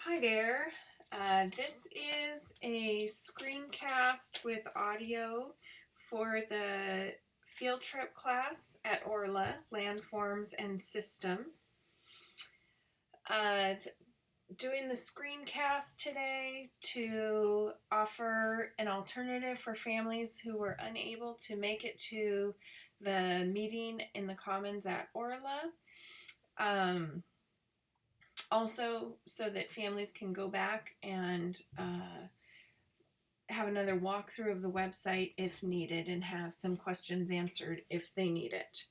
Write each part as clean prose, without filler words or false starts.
Hi there. This is a screencast with audio for the field trip class at ORLA, Landforms and Systems. Doing the screencast today to offer an alternative for families who were unable to make it to the meeting in the Commons at ORLA. Also, so that families can go back and have another walkthrough of the website if needed and have some questions answered if they need it.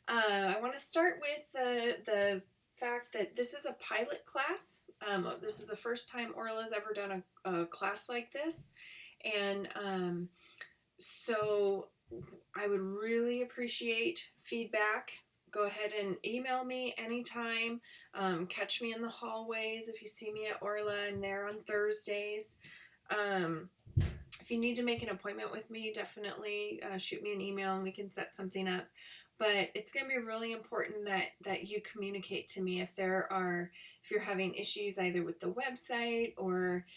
I want to start with the fact that this is a pilot class. This is the first time Orla's ever done a class like this. And so I would really appreciate feedback. Go ahead and email me anytime. Catch me in the hallways if you see me at Orla. I'm there on Thursdays. If you need to make an appointment with me, definitely shoot me an email and we can set something up. But it's going to be really important that you communicate to me if you're having issues either with the website or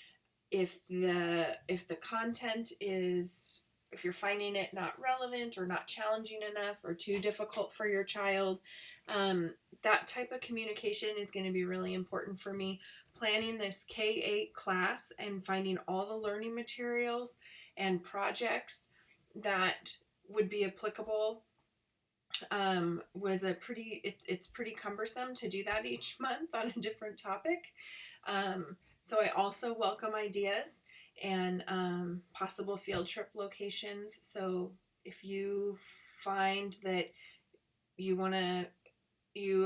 if the content is, if you're finding it not relevant or not challenging enough or too difficult for your child. That type of communication is going to be really important for me planning this K-8 class and finding all the learning materials and projects that would be applicable. It's pretty cumbersome to do that each month on a different topic. So I also welcome ideas and possible field trip locations. So if you find that you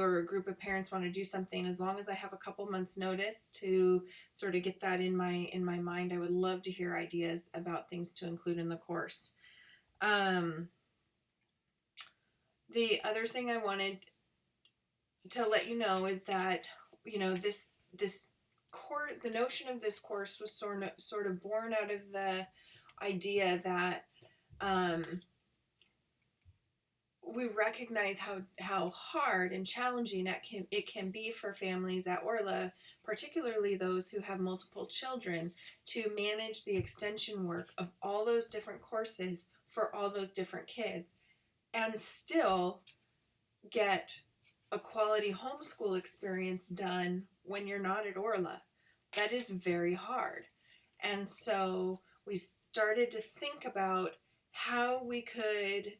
or a group of parents want to do something, as long as I have a couple months notice to sort of get that in my mind, I would love to hear ideas about things to include in the course. The other thing I wanted to let you know is that, this course, the notion of this course was sort of born out of the idea that we recognize how hard and challenging it can be for families at Orla, particularly those who have multiple children, to manage the extension work of all those different courses for all those different kids and still get a quality homeschool experience done when you're not at Orla. That is very hard. And so we started to think about how we could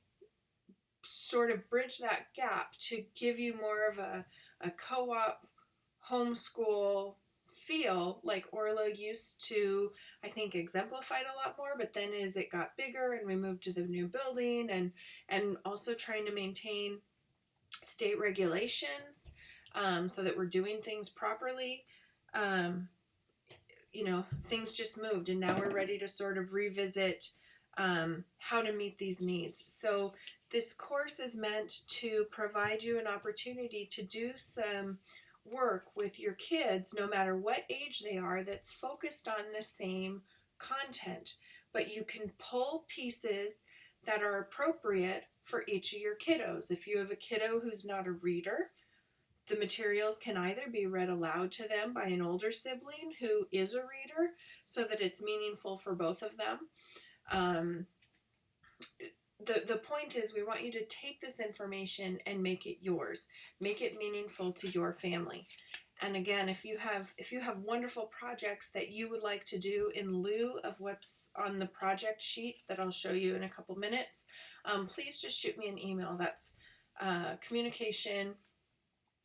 sort of bridge that gap to give you more of a co-op homeschool feel like Orla used to, I think, exemplified a lot more. But then as it got bigger and we moved to the new building and also trying to maintain state regulations so that we're doing things properly, things just moved and now we're ready to sort of revisit how to meet these needs. So this course is meant to provide you an opportunity to do some work with your kids, no matter what age they are, that's focused on the same content, but you can pull pieces that are appropriate for each of your kiddos. If you have a kiddo who's not a reader, the materials can either be read aloud to them by an older sibling who is a reader so that it's meaningful for both of them. The point is we want you to take this information and make it yours. Make it meaningful to your family. And again, if you have wonderful projects that you would like to do in lieu of what's on the project sheet that I'll show you in a couple minutes, please just shoot me an email. That's communication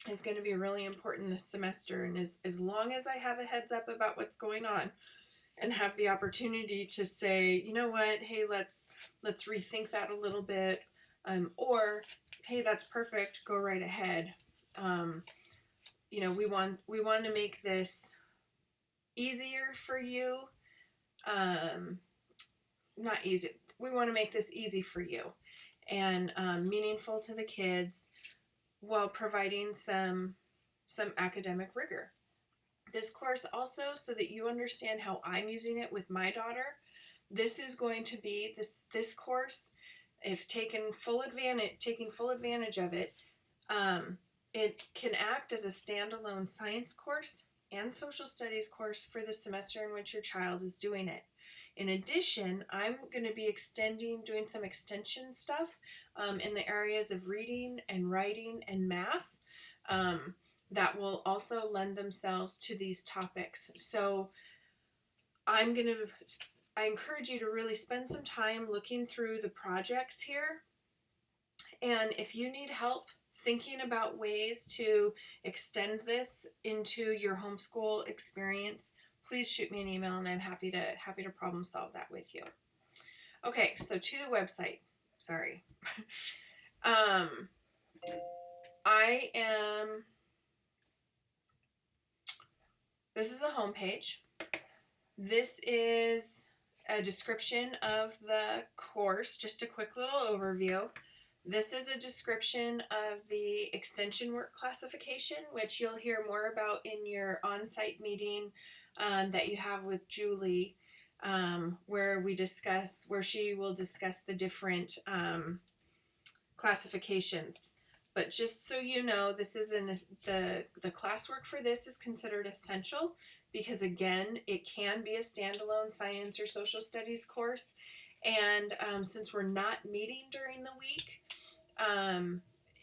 is going to be really important this semester. And as long as I have a heads up about what's going on and have the opportunity to say, you know what, hey, let's rethink that a little bit, or hey, that's perfect, go right ahead. We want to make this easier for you. Not easy. We want to make this easy for you and meaningful to the kids while providing some academic rigor. This course also, so that you understand how I'm using it with my daughter, this is going to be this course, if taking full advantage of it, it can act as a standalone science course and social studies course for the semester in which your child is doing it. In addition, I'm going to be doing some extension stuff in the areas of reading and writing and math that will also lend themselves to these topics. So I encourage you to really spend some time looking through the projects here. And if you need help thinking about ways to extend this into your homeschool experience, please shoot me an email and I'm happy to problem solve that with you. Okay, so to the website. Sorry. This is a homepage. This is a description of the course, just a quick little overview. This is a description of the extension work classification, which you'll hear more about in your on-site meeting that you have with Julie, where she will discuss the different classifications. But just so you know, this is the classwork for this is considered essential because, again, it can be a standalone science or social studies course. And since we're not meeting during the week,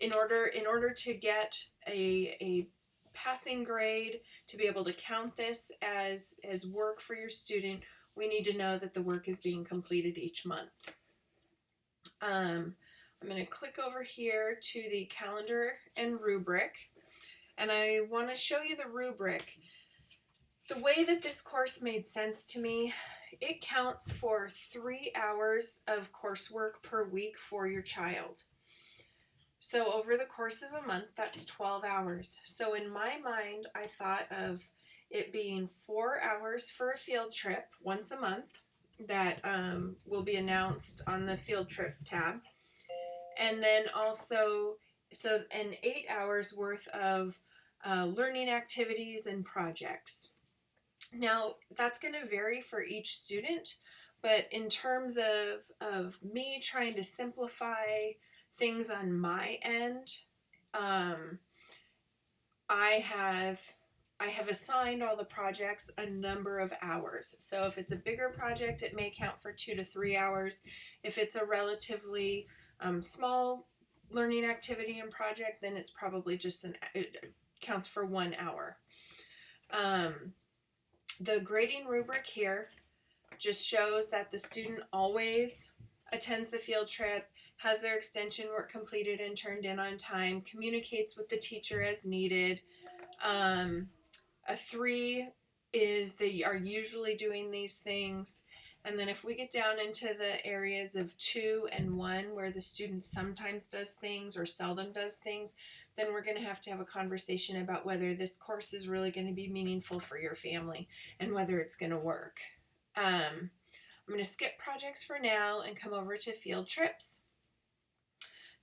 in order to get a passing grade, to be able to count this as work for your student, we need to know that the work is being completed each month. I'm going to click over here to the calendar and rubric, and I want to show you the rubric. The way that this course made sense to me, it counts for 3 hours of coursework per week for your child. So over the course of a month, that's 12 hours. So in my mind, I thought of it being 4 hours for a field trip once a month that will be announced on the field trips tab. And then also, 8 hours worth of learning activities and projects. Now, that's going to vary for each student, but in terms of me trying to simplify things on my end, I have assigned all the projects a number of hours. So if it's a bigger project, it may count for 2 to 3 hours. If it's a relatively small learning activity and project, then it's probably just it counts for 1 hour. The grading rubric here just shows that the student always attends the field trip, has their extension work completed and turned in on time, communicates with the teacher as needed. A 3 is they are usually doing these things. And then if we get down into the areas of 2 and 1, where the student sometimes does things or seldom does things, then we're going to have a conversation about whether this course is really going to be meaningful for your family and whether it's going to work. I'm going to skip projects for now and come over to field trips.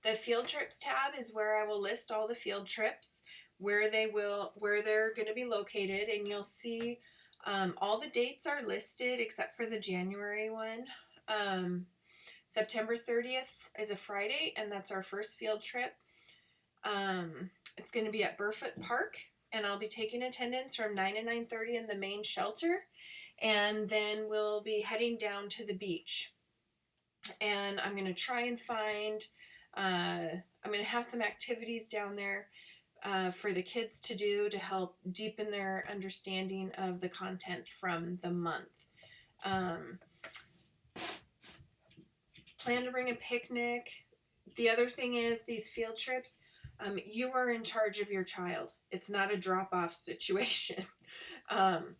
The field trips tab is where I will list all the field trips, where they're going to be located, and you'll see all the dates are listed except for the January one. September 30th is a Friday, and that's our first field trip. It's going to be at Burfoot Park, and I'll be taking attendance from 9 to 9:30 in the main shelter, and then we'll be heading down to the beach. And I'm going to try and find, I'm going to have some activities down there for the kids to do to help deepen their understanding of the content from the month. Plan to bring a picnic. The other thing is these field trips, you are in charge of your child. It's not a drop-off situation. I'm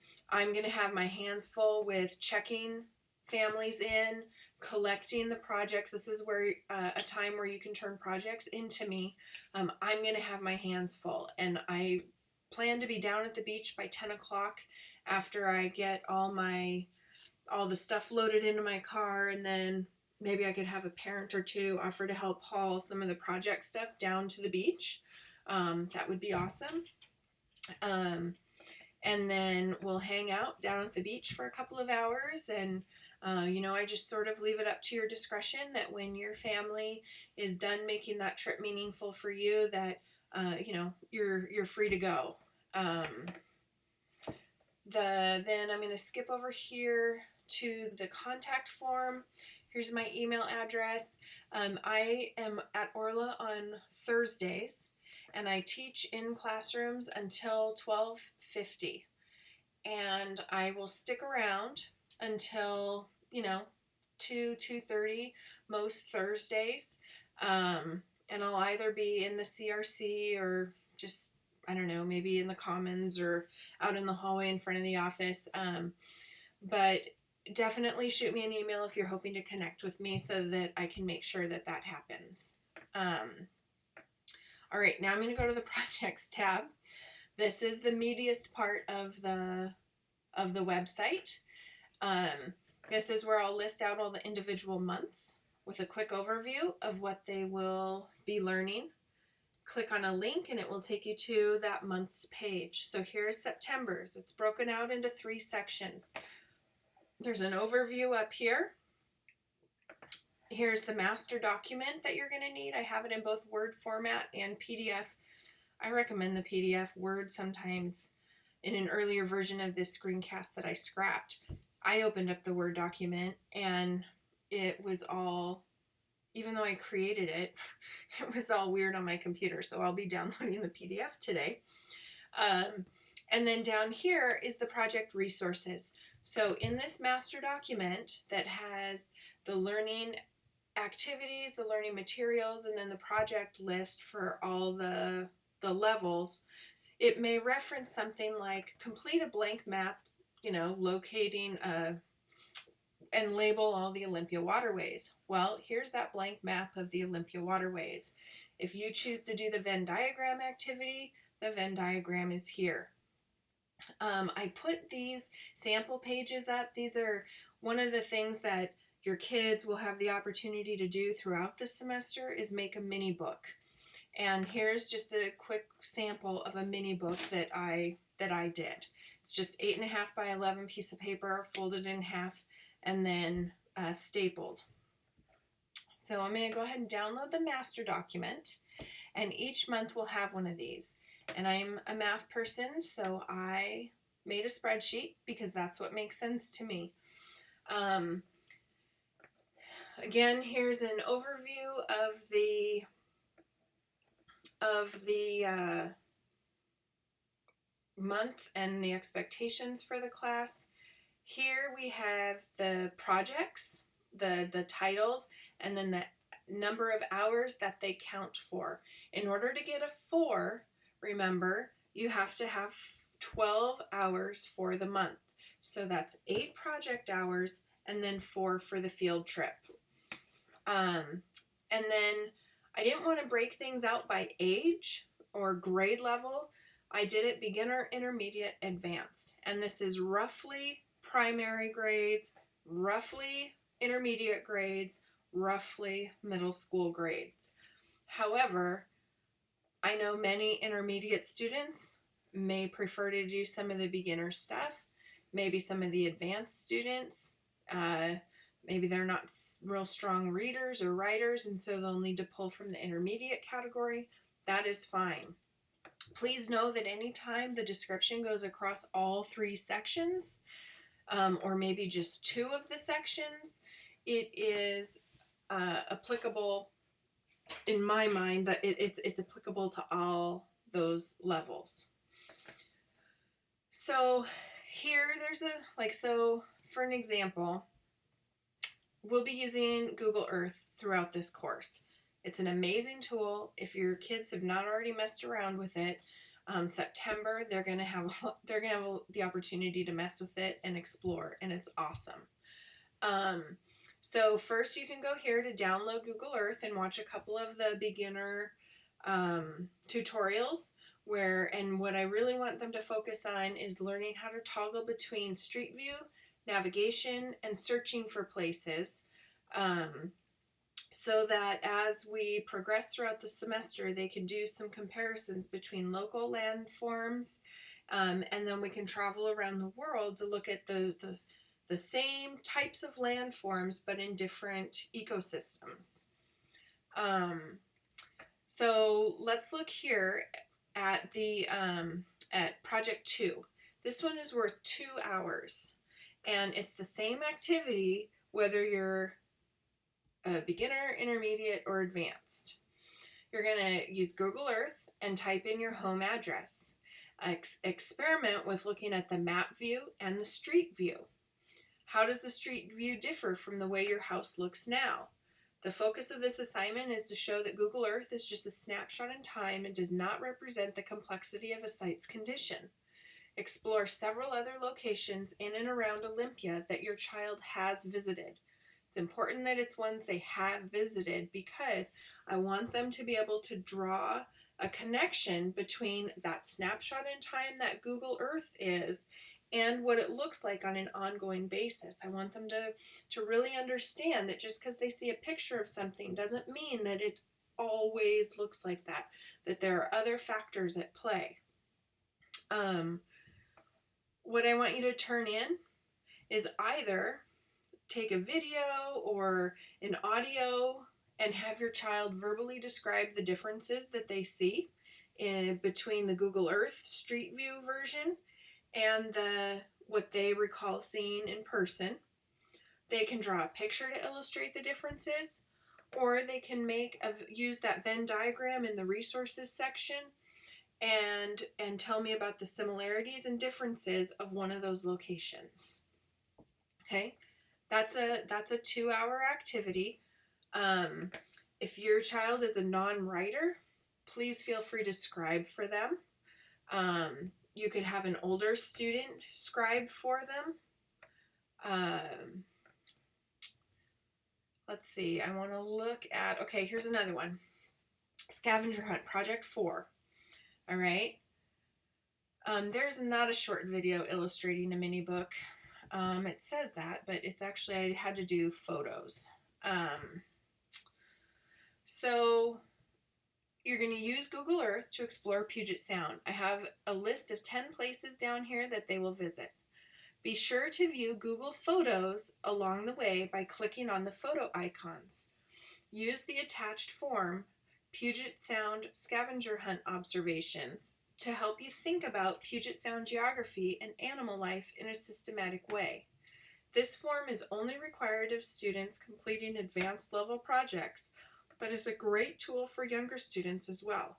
going to have my hands full with checking families in, collecting the projects. This is where a time where you can turn projects into me. I'm going to have my hands full, and I plan to be down at the beach by 10 o'clock after I get all the stuff loaded into my car, and then maybe I could have a parent or two offer to help haul some of the project stuff down to the beach. That would be awesome. And then we'll hang out down at the beach for a couple of hours, and I just sort of leave it up to your discretion that when your family is done making that trip meaningful for you, that you're free to go. Then I'm going to skip over here to the contact form. Here's my email address. I am at Orla on Thursdays, and I teach in classrooms until 12:50. And I will stick around until, 2:30 most Thursdays. And I'll either be in the CRC or just, I don't know, maybe in the commons or out in the hallway in front of the office. But definitely shoot me an email if you're hoping to connect with me so that I can make sure that that happens. All right, now I'm going to go to the projects tab. This is the meatiest part of the website. This is where I'll list out all the individual months with a quick overview of what they will be learning. Click on a link and it will take you to that month's page. So here's September's. It's broken out into 3 sections. There's an overview up here. Here's the master document that you're going to need. I have it in both Word format and PDF. I recommend the PDF. Word sometimes, in an earlier version of this screencast that I scrapped, I opened up the Word document and it was all, even though I created it, it was all weird on my computer. So I'll be downloading the PDF today. And then down here is the project resources. So in this master document that has the learning activities, the learning materials, and then the project list for all the levels, it may reference something like complete a blank map, locating and label all the Olympia waterways. Well, here's that blank map of the Olympia waterways. If you choose to do the Venn diagram activity, the Venn diagram is here. I put these sample pages up. These are one of the things that your kids will have the opportunity to do throughout the semester is make a mini book. And here's just a quick sample of a mini book that I did. It's just 8.5 by 11 piece of paper, folded in half, and then stapled. So I'm going to go ahead and download the master document, and each month we'll have one of these. And I'm a math person, so I made a spreadsheet because that's what makes sense to me. Again, here's an overview of the month and the expectations for the class. Here we have the projects, the titles, and then the number of hours that they count for. In order to get a 4, remember, you have to have 12 hours for the month. So that's 8 project hours and then 4 for the field trip. And then I didn't want to break things out by age or grade level. I did it beginner, intermediate, advanced. And this is roughly primary grades, roughly intermediate grades, roughly middle school grades. However, I know many intermediate students may prefer to do some of the beginner stuff, maybe some of the advanced students, maybe they're not real strong readers or writers, and so they'll need to pull from the intermediate category. That is fine. Please know that anytime the description goes across all 3 sections, or maybe just 2 of the sections, it is applicable, in my mind, that it's applicable to all those levels. So here there's so for an example, we'll be using Google Earth throughout this course. It's an amazing tool. If your kids have not already messed around with it, September they're gonna have the opportunity to mess with it and explore, and it's awesome. So first you can go here to download Google Earth and watch a couple of the beginner tutorials and what I really want them to focus on is learning how to toggle between Street View, navigation, and searching for places, so that as we progress throughout the semester, they can do some comparisons between local landforms, and then we can travel around the world to look at the same types of landforms but in different ecosystems. So let's look here at at project 2. This one is worth 2 hours, and it's the same activity whether you're a beginner, intermediate, or advanced. You're going to use Google Earth and type in your home address. Experiment with looking at the map view and the street view. How does the street view differ from the way your house looks now? The focus of this assignment is to show that Google Earth is just a snapshot in time and does not represent the complexity of a site's condition. Explore several other locations in and around Olympia that your child has visited. It's important that it's ones they have visited because I want them to be able to draw a connection between that snapshot in time that Google Earth is and what it looks like on an ongoing basis. I want them to really understand that just because they see a picture of something doesn't mean that it always looks like that there are other factors at play. What I want you to turn in is either take a video or an audio and have your child verbally describe the differences that they see between the Google Earth Street View version and what they recall seeing in person. They can draw a picture to illustrate the differences, or they can use that Venn diagram in the resources section and tell me about the similarities and differences of one of those locations. Okay, that's a 2-hour activity. If your child is a non-writer, please feel free to scribe for them. You could have an older student scribe for them. Let's see, I want to look at, okay, here's another one. Scavenger hunt, project 4. All right. There's not a short video illustrating a mini book. It says that, but it's actually, I had to do photos. So you're going to use Google Earth to explore Puget Sound. I have a list of 10 places down here that they will visit. Be sure to view Google Photos along the way by clicking on the photo icons. Use the attached form, Puget Sound Scavenger Hunt Observations, to help you think about Puget Sound geography and animal life in a systematic way. This form is only required of students completing advanced level projects, but is a great tool for younger students as well.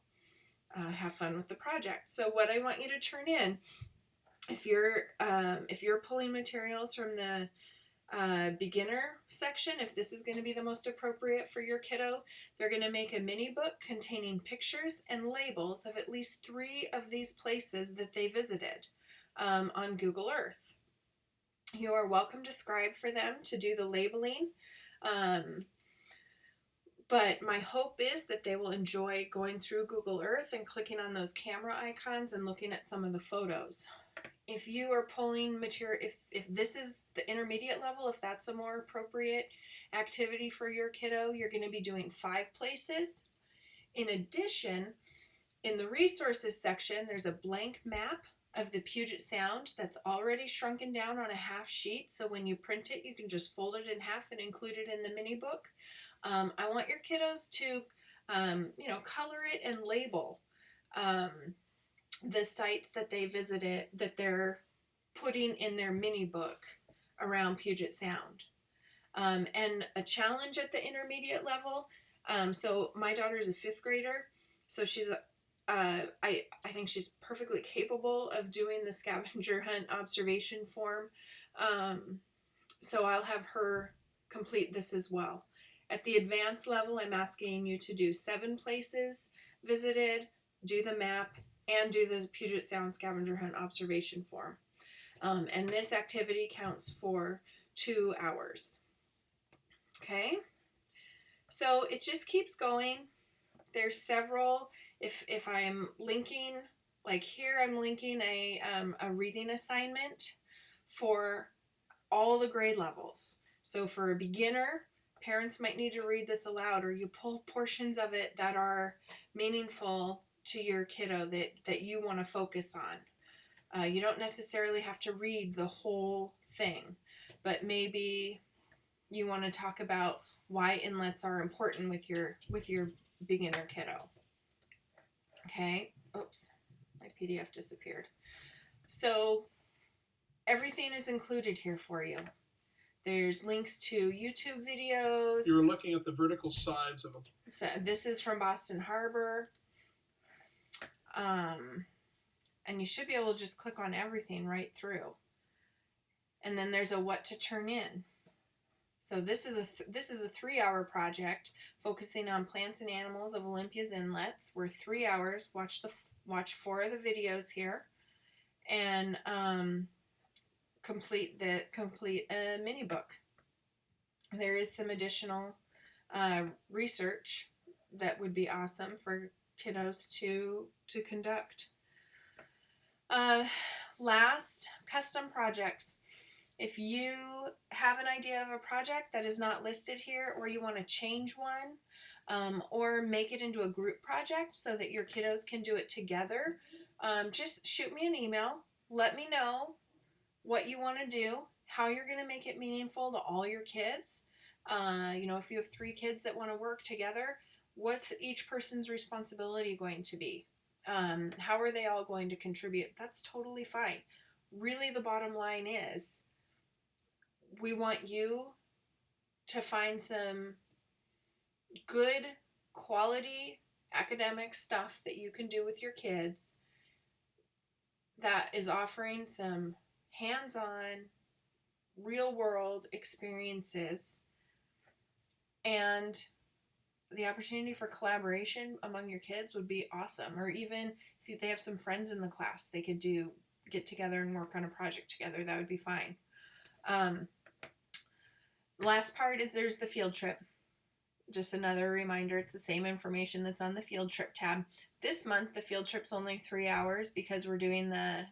Have fun with the project. So what I want you to turn in, if you're pulling materials from the beginner section, if this is going to be the most appropriate for your kiddo, they're going to make a mini book containing pictures and labels of at least 3 of these places that they visited on Google Earth. You are welcome to scribe for them to do the labeling, but my hope is that they will enjoy going through Google Earth and clicking on those camera icons and looking at some of the photos. If you are pulling material, if this is the intermediate level, if that's a more appropriate activity for your kiddo, you're going to be doing 5 places. In addition, in the resources section, there's a blank map of the Puget Sound that's already shrunken down on a half sheet. So when you print it, you can just fold it in half and include it in the mini book. I want your kiddos to, color it and label the sites that they visited that they're putting in their mini book around Puget Sound. And a challenge at the intermediate level. So my daughter is a 5th grader, so she's I think she's perfectly capable of doing the scavenger hunt observation form. So I'll have her complete this as well. At the advanced level, I'm asking you to do 7 places visited, do the map, and do the Puget Sound scavenger hunt observation form. And this activity counts for 2 hours. Okay, so it just keeps going. There's several, if I'm linking, like here I'm linking a reading assignment for all the grade levels. So for a beginner, parents might need to read this aloud, or you pull portions of it that are meaningful to your kiddo that you want to focus on. You don't necessarily have to read the whole thing, but maybe you want to talk about why inlets are important with your beginner kiddo. Okay, oops, my PDF disappeared. So everything is included here for you. There's links to YouTube videos. You were looking at the vertical sides of them. So this is from Boston Harbor. And you should be able to just click on everything right through. And then there's a what to turn in. So this is a 3-hour project focusing on plants and animals of Olympia's inlets. We're 3 hours. Watch 4 of the videos here, and complete a mini book. There is some additional research that would be awesome for kiddos to conduct. Last, custom projects. If you have an idea of a project that is not listed here, or you want to change one, or make it into a group project so that your kiddos can do it together, just shoot me an email. Let me know what you want to do, how you're going to make it meaningful to all your kids. If you have 3 kids that want to work together, what's each person's responsibility going to be? How are they all going to contribute? That's totally fine. Really, the bottom line is, we want you to find some good quality academic stuff that you can do with your kids that is offering some hands-on, real-world experiences, and the opportunity for collaboration among your kids would be awesome. Or even if they have some friends in the class, they could get together and work on a project together. That would be fine. Last part is there's the field trip. Just another reminder, it's the same information that's on the field trip tab. This month, the field trip's only 3 hours because we're doing the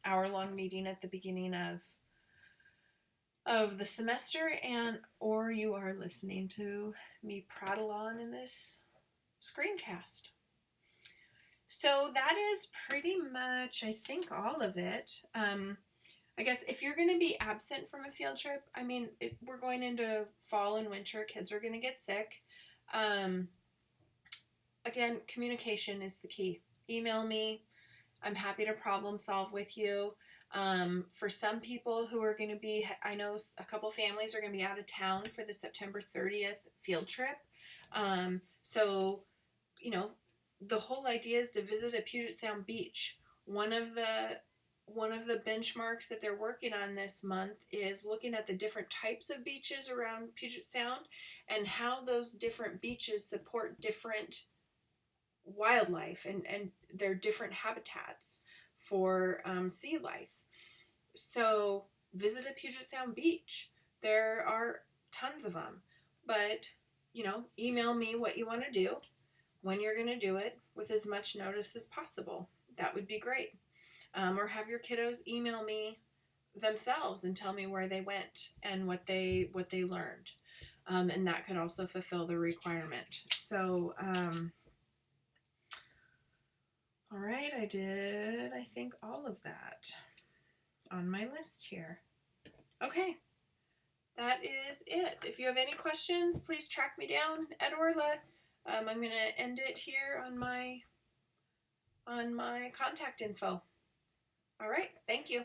hour-long meeting at the beginning of the semester, or you are listening to me prattle on in this screencast. So that is pretty much, I think, all of it. I guess if you're going to be absent from a field trip, we're going into fall and winter. Kids are going to get sick. Again, communication is the key. Email me. I'm happy to problem solve with you. For some people who are going to be, I know a couple families are going to be out of town for the September 30th field trip. So, the whole idea is to visit a Puget Sound beach. One of the benchmarks that they're working on this month is looking at the different types of beaches around Puget Sound and how those different beaches support different wildlife and their different habitats for sea life. So visit a Puget Sound beach. There are tons of them, but email me what you want to do, when you're going to do it, with as much notice as possible. That would be great. Or have your kiddos email me themselves and tell me where they went and what they learned. And that could also fulfill the requirement. So, all right, I did, I think, all of that on my list here. Okay, that is it. If you have any questions, please track me down at ORLA. I'm going to end it here on my contact info. All right, thank you.